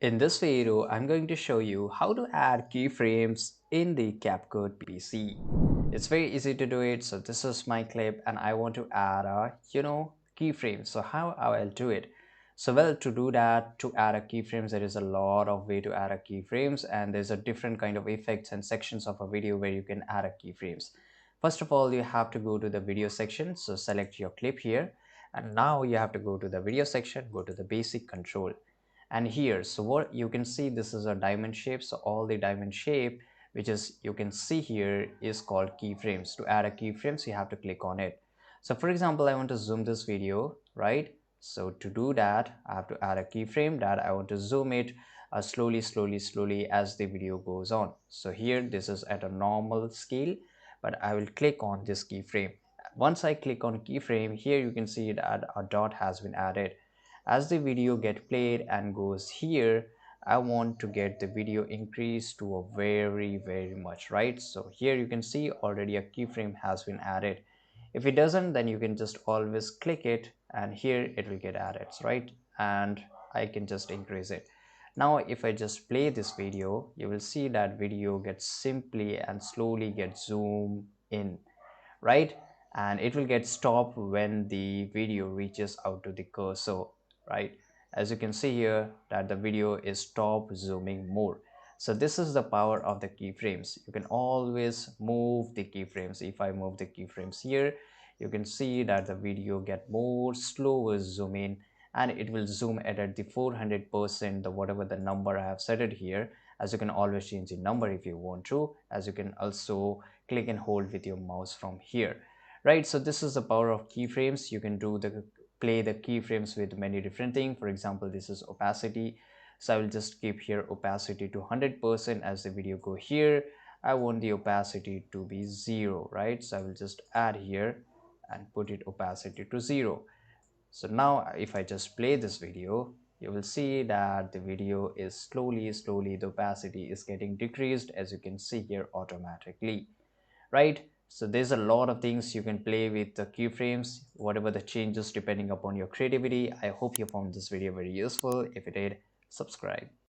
In this video, I'm going to show you how to add keyframes in the CapCut PC. It's very easy to do it. So this is my clip and I want to add a, keyframe. So how I'll do it? So well, to do that, to add a keyframes, there is a lot of way to add a keyframes, and there's a different kind of effects and sections of a video where you can add a keyframes. First of all, you have to go to the video section. So select your clip here. And now you have to go to the video section, go to the basic control, and here, so what you can see, this is a diamond shape. So all the diamond shape which is you can see here is called keyframes. To add a keyframes, you have to click on it. So for example, I want to zoom this video, right? So to do that, I have to add a keyframe that I want to zoom it slowly as the video goes on. So here this is at a normal scale, but I will click on this keyframe. Once I click on keyframe, here you can see that a dot has been added. As the video get played and goes here, I want to get the video increased to a very much, right? So here you can see already a keyframe has been added. If it doesn't, then you can just always click it and here it will get added, right? And I can just increase it. Now if I just play this video, you will see that video gets simply and slowly get zoomed in, right? And it will get stopped when the video reaches out to the cursor, right? As you can see here that the video is stop zooming more. So this is the power of the keyframes. You can always move the keyframes. If I move the keyframes here, you can see that the video get more slower zoom in, and it will zoom at the 400%, the whatever the number I have set it here. As you can always change the number if you want to, as you can also click and hold with your mouse from here, right? So this is the power of keyframes. You can do the play the keyframes with many different things. For example, this is opacity. So I will just keep here opacity to 100%. As the video go here, I want the opacity to be 0, right? So I will just add here and put it opacity to 0. So now if I just play this video, you will see that the video is slowly the opacity is getting decreased, as you can see here automatically, right? So there's a lot of things you can play with the keyframes, whatever the changes depending upon your creativity. I hope you found this video very useful. If you did, subscribe.